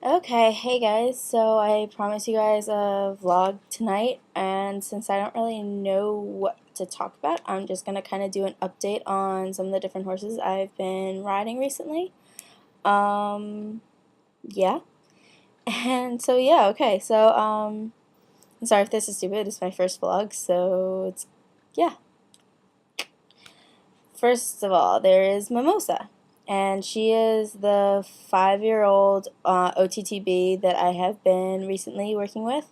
Okay, hey guys, so I promised you guys a vlog tonight, and since I don't really know what to talk about, I'm just going to kind of do an update on some of the different horses I've been riding recently. Yeah. And so yeah, okay, so I'm sorry if this is stupid, it's my first vlog, so yeah. First of all, there is Mimosa, and she is the 5-year-old OTTB that I have been recently working with,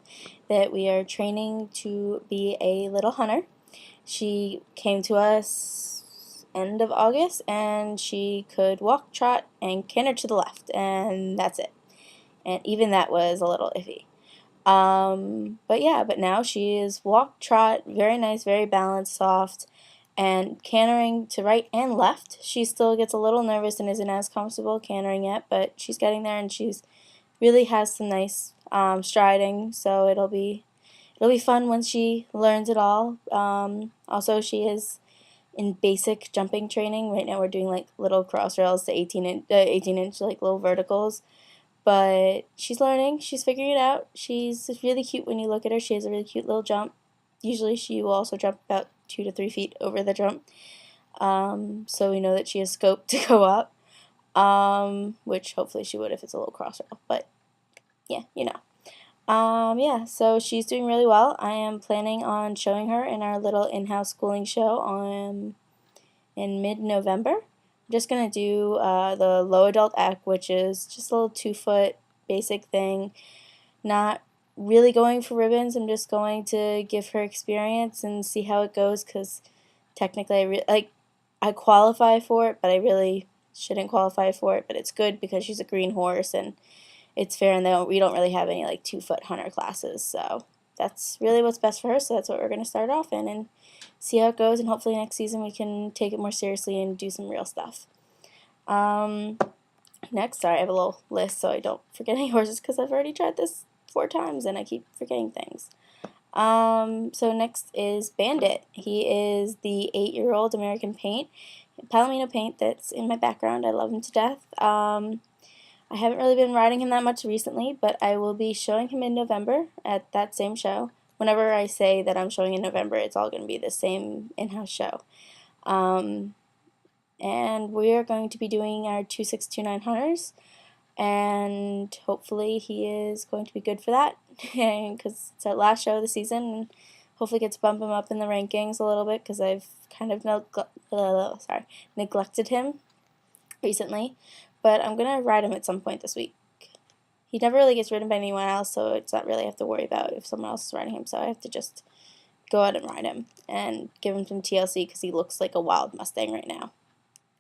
that we are training to be a little hunter. She came to us end of August, and she could walk, trot, and canter to the left, and that's it. And even that was a little iffy. But now she is walk, trot, very nice, very balanced, soft, and cantering to right and left. She still gets a little nervous and isn't as comfortable cantering yet, but she's getting there, and she's really has some nice striding, so it'll be fun when she learns it all. Also, she is in basic jumping training. Right now we're doing like little cross rails to 18 inch like little verticals, but she's learning, she's figuring it out. She's really cute when you look at her. She has a really cute little jump. Usually she will also jump about 2 to 3 feet over the jump. So we know that she has scope to go up, which hopefully she would if it's a little cross rail, but yeah, you know. Yeah, so she's doing really well. I am planning on showing her in our little in-house schooling show in mid-November. I'm just going to do the low adult act, which is just a little 2-foot basic thing. Not really going for ribbons. I'm just going to give her experience and see how it goes, because technically I qualify for it, but I really shouldn't qualify for it. But it's good because she's a green horse, and it's fair, and we don't really have any like 2-foot hunter classes, so that's really what's best for her. So that's what we're going to start off in and see how it goes, and hopefully next season we can take it more seriously and do some real stuff. Next, sorry, I have a little list so I don't forget any horses, because I've already tried this 4 times and I keep forgetting things. So next is Bandit. He is the 8-year-old American paint, Palomino paint, that's in my background. I love him to death. I haven't really been riding him that much recently, but I will be showing him in November at that same show. Whenever I say that I'm showing in November, it's all going to be the same in-house show. And we are going to be doing our 2629 hunters, and hopefully he is going to be good for that, because it's our last show of the season, and hopefully get to bump him up in the rankings a little bit, because I've kind of neglected him recently. But I'm going to ride him at some point this week. He never really gets ridden by anyone else, so it's not really I have to worry about if someone else is riding him, so I have to just go out and ride him and give him some TLC, because he looks like a wild Mustang right now.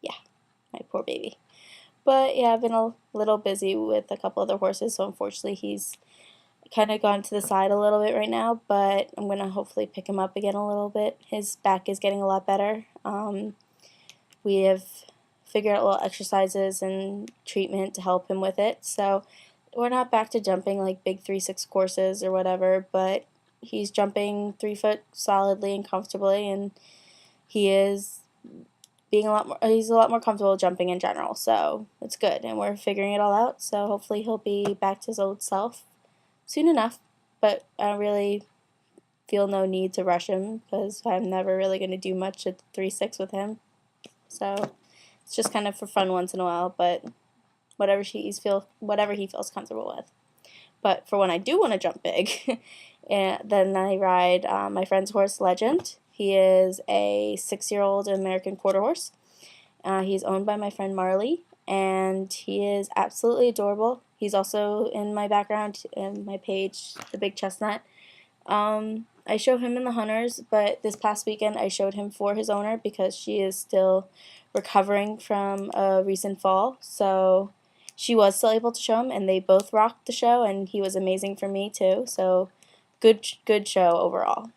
Yeah, my poor baby. But yeah, I've been a little busy with a couple other horses, so unfortunately he's kind of gone to the side a little bit right now, but I'm going to hopefully pick him up again a little bit. His back is getting a lot better. We have figured out little exercises and treatment to help him with it, so we're not back to jumping like big 3-6 courses or whatever, but he's jumping 3 foot solidly and comfortably, and he is he's a lot more comfortable jumping in general, so it's good, and we're figuring it all out, so hopefully he'll be back to his old self soon enough. But I really feel no need to rush him, because I'm never really going to do much at 3-6 with him, so it's just kind of for fun once in a while, but whatever he feels comfortable with. But for when I do want to jump big, then I ride my friend's horse, Legend. He is a 6-year-old American quarter horse. He's owned by my friend Marley, and he is absolutely adorable. He's also in my background in my page, the Big Chestnut. I show him in the hunters, but this past weekend I showed him for his owner, because she is still recovering from a recent fall, so she was still able to show him, and they both rocked the show, and he was amazing for me too, so good show overall.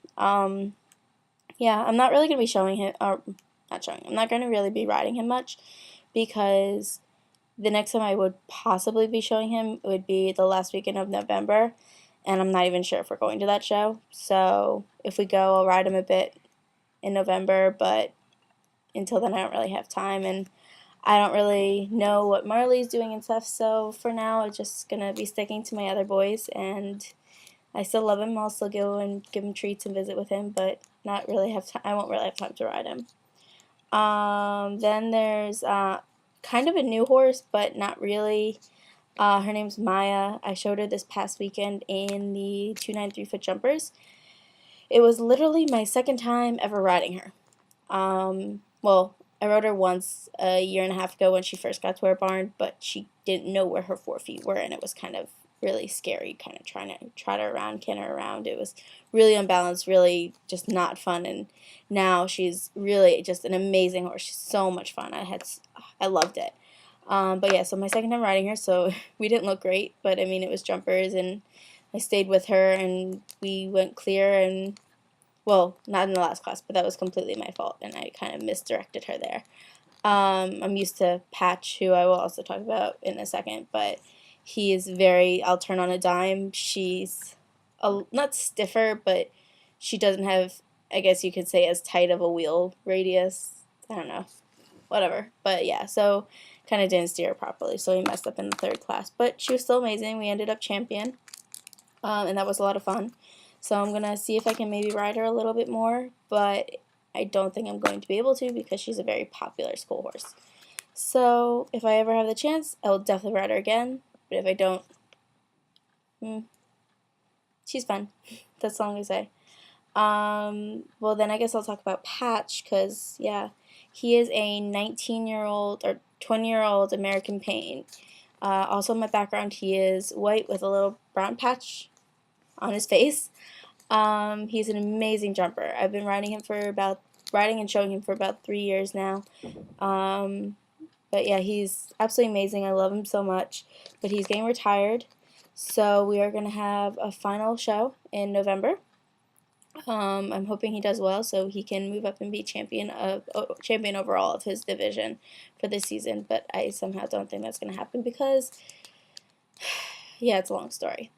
Yeah, I'm not really going to be showing him, or not showing, I'm not going to really be riding him much, because the next time I would possibly be showing him would be the last weekend of November, and I'm not even sure if we're going to that show. So if we go, I'll ride him a bit in November, but until then I don't really have time, and I don't really know what Marley's doing and stuff, so for now I'm just going to be sticking to my other boys, and I still love him. I'll still go and give him treats and visit with him, but not really have time. I won't really have time to ride him. Then there's kind of a new horse, but not really. Her name's Maya. I showed her this past weekend in the 293-foot jumpers. It was literally my second time ever riding her. Well, I rode her once a year and a half ago when she first got to our barn, but she didn't know where her 4 feet were, and it was kind of really scary, kind of trying to trot her around, can her around. It was really unbalanced, really just not fun, and now she's really just an amazing horse. She's so much fun. I loved it. But yeah, so my second time riding her, so we didn't look great, but I mean, it was jumpers, and I stayed with her, and we went clear, and well, not in the last class, but that was completely my fault, and I kind of misdirected her there. I'm used to Patch, who I will also talk about in a second, but he is very, I'll turn on a dime. She's not stiffer, but she doesn't have, I guess you could say, as tight of a wheel radius. I don't know, whatever. But yeah, so kind of didn't steer properly, so we messed up in the third class. But she was still amazing. We ended up champion, and that was a lot of fun. So I'm going to see if I can maybe ride her a little bit more, but I don't think I'm going to be able to because she's a very popular school horse. So if I ever have the chance, I will definitely ride her again, but if I don't, she's fun. That's all I'm going to say. Well, then I guess I'll talk about Patch because, yeah, he is a 19-year-old or 20-year-old American Pain. Also in my background, he is white with a little brown patch on his face. He's an amazing jumper. I've been riding and showing him for about 3 years now. But yeah, he's absolutely amazing. I love him so much. But he's getting retired, so we are going to have a final show in November. I'm hoping he does well so he can move up and be champion overall of his division for this season. But I somehow don't think that's going to happen because, yeah, it's a long story.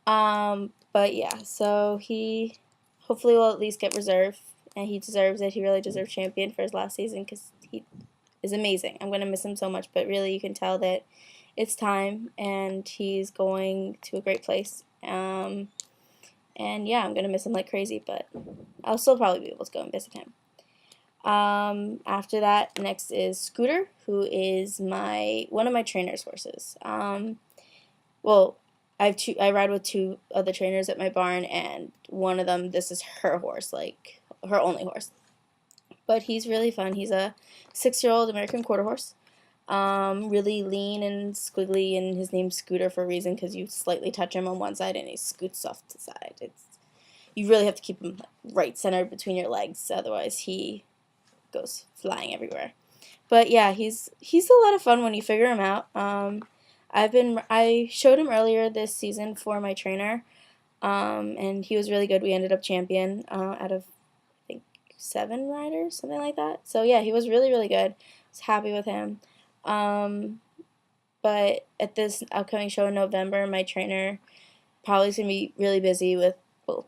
But yeah, so he hopefully will at least get reserve, and he deserves it. He really deserves champion for his last season because he is amazing. I'm going to miss him so much, but really you can tell that it's time, and he's going to a great place. And yeah, I'm going to miss him like crazy, but I'll still probably be able to go and visit him. After that, next is Scooter, who is one of my trainer's horses. Well, I ride with 2 other trainers at my barn, and one of them, this is her horse, like her only horse. But he's really fun. He's a 6-year-old American quarter horse. Really lean and squiggly, and his name's Scooter for a reason because you slightly touch him on one side and he scoots off to the side. You really have to keep him right centered between your legs, otherwise he goes flying everywhere. But yeah, he's a lot of fun when you figure him out. I showed him earlier this season for my trainer, and he was really good. We ended up champion out of, I think, 7 riders, something like that. So yeah, he was really, really good. I was happy with him. But at this upcoming show in November, my trainer probably is going to be really busy with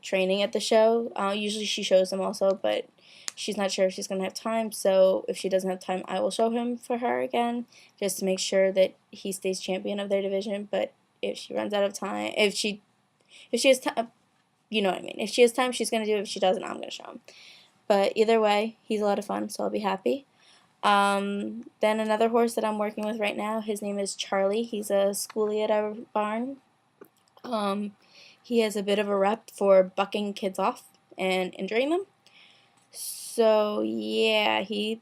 training at the show. Usually she shows him also, but she's not sure if she's going to have time, so if she doesn't have time, I will show him for her again, just to make sure that he stays champion of their division. But if she runs out of time, if she has time, you know what I mean. If she has time, she's going to do it. If she doesn't, I'm going to show him. But either way, he's a lot of fun, so I'll be happy. Then another horse that I'm working with right now, his name is Charlie. He's a schoolie at our barn. He has a bit of a rep for bucking kids off and injuring them. So yeah, he's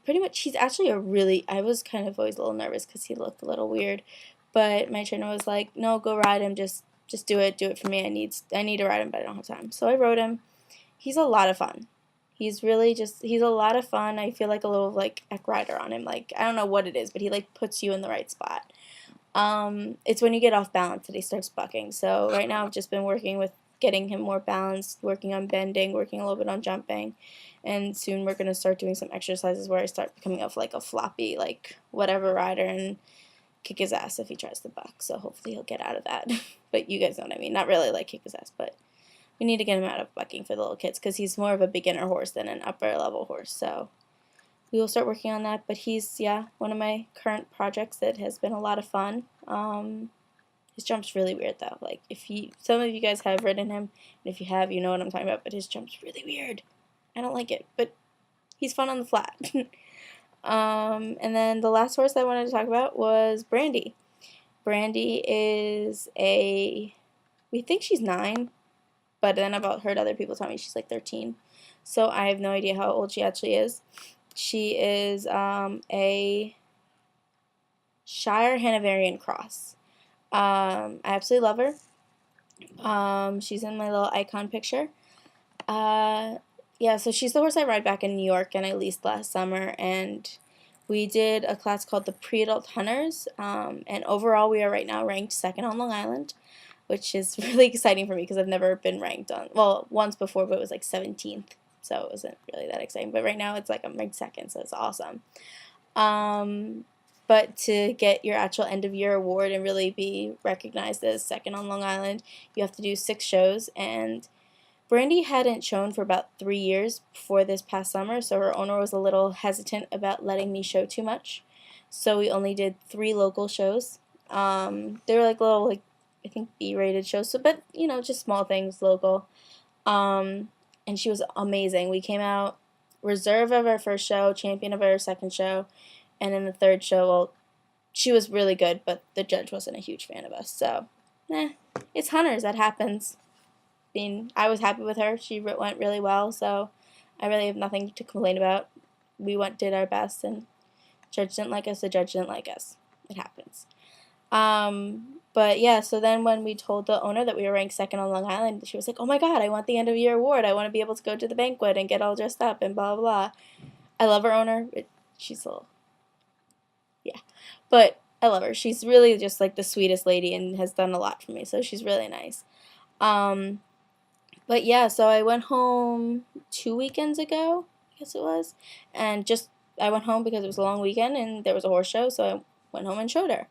actually I was kind of always a little nervous because he looked a little weird, but my trainer was like, no, go ride him, just do it for me. I need to ride him, but I don't have time. So I rode him. He's a lot of fun. He's a lot of fun. I feel like a little like eck rider on him. Like, I don't know what it is, but he like puts you in the right spot. It's when you get off balance that he starts bucking. So right now I've just been working with getting him more balanced, working on bending, working a little bit on jumping, and soon we're going to start doing some exercises where I start becoming like a floppy, like whatever rider and kick his ass if he tries to buck. So hopefully he'll get out of that. But you guys know what I mean. Not really like kick his ass, but we need to get him out of bucking for the little kids because he's more of a beginner horse than an upper level horse. So we will start working on that. But he's, yeah, one of my current projects that has been a lot of fun. His jump's really weird though. Like some of you guys have ridden him, and if you have, you know what I'm talking about. But his jump's really weird. I don't like it, but he's fun on the flat. And then the last horse I wanted to talk about was Brandy. Brandy is we think she's 9, but then I've heard other people tell me she's like 13. So I have no idea how old she actually is. She is a Shire Hanoverian cross. I absolutely love her. She's in my little icon picture. Yeah, so she's the horse I ride back in New York and I leased last summer, and we did a class called the Pre-Adult Hunters, and overall we are right now ranked 2nd on Long Island, which is really exciting for me because I've never been ranked on, well, once before, but it was like 17th, so it wasn't really that exciting, but right now it's like I'm ranked 2nd, so it's awesome. But to get your actual end of year award and really be recognized as 2nd on Long Island, you have to do 6 shows, and Brandy hadn't shown for about 3 years before this past summer, so her owner was a little hesitant about letting me show too much. So we only did 3 local shows. They were like little, like, I think B-rated shows, so, but you know, just small things, local. And she was amazing. We came out reserve of our first show, champion of our second show, and in the third show, well, she was really good, but the judge wasn't a huge fan of us. So, it's hunters. That happens. I was happy with her. She went really well, so I really have nothing to complain about. We did our best, and judge didn't like us. The judge didn't like us. It happens. But yeah, so then when we told the owner that we were ranked 2nd on Long Island, she was like, "Oh my God, I want the end of year award. I want to be able to go to the banquet and get all dressed up and blah blah blah." I love her owner. She's a little, yeah, but I love her. She's really just like the sweetest lady and has done a lot for me, so she's really nice. But yeah, so I went home 2 weekends ago, I guess it was, and I went home because it was a long weekend and there was a horse show, so I went home and showed her.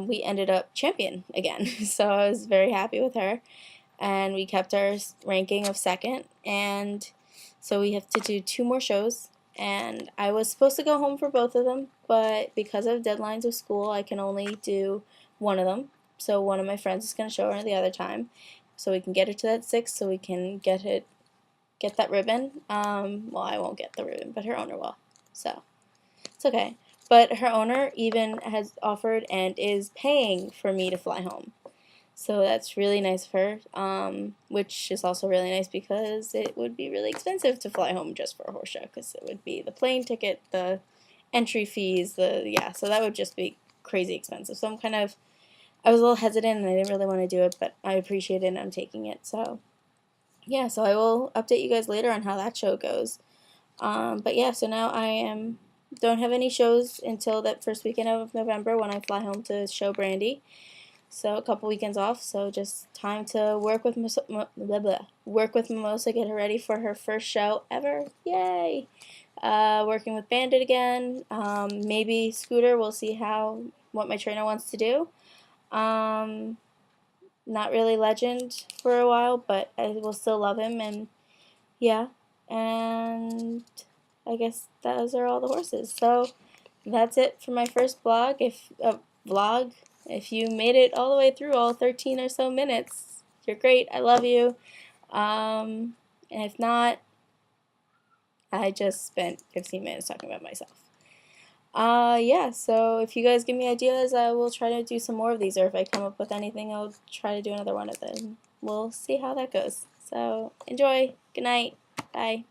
We ended up champion again, so I was very happy with her, and we kept our ranking of 2nd, and so we have to do 2 more shows, and I was supposed to go home for both of them, but because of deadlines of school, I can only do one of them, so one of my friends is going to show her the other time, so we can get her to that 6, so we can get that ribbon. Well, I won't get the ribbon, but her owner will, so it's okay. But her owner even has offered and is paying for me to fly home. So that's really nice of her, which is also really nice because it would be really expensive to fly home just for a horse show, because it would be the plane ticket, the entry fees, so that would just be crazy expensive. So I was a little hesitant and I didn't really want to do it, but I appreciate it and I'm taking it. So yeah, so I will update you guys later on how that show goes. But yeah, so now don't have any shows until that first weekend of November when I fly home to show Brandy. So a couple weekends off, so just time to work with Mimosa, get her ready for her first show ever. Yay! Working with Bandit again, maybe Scooter, we'll see what my trainer wants to do. Not really Legend for a while, but I will still love him, and yeah, and I guess those are all the horses. So that's it for my first vlog. If you made it all the way through all 13 or so minutes, you're great. I love you. And if not, I just spent 15 minutes talking about myself. Yeah, so if you guys give me ideas, I will try to do some more of these, or if I come up with anything, I'll try to do another one of them. We'll see how that goes. So enjoy. Good night. Bye.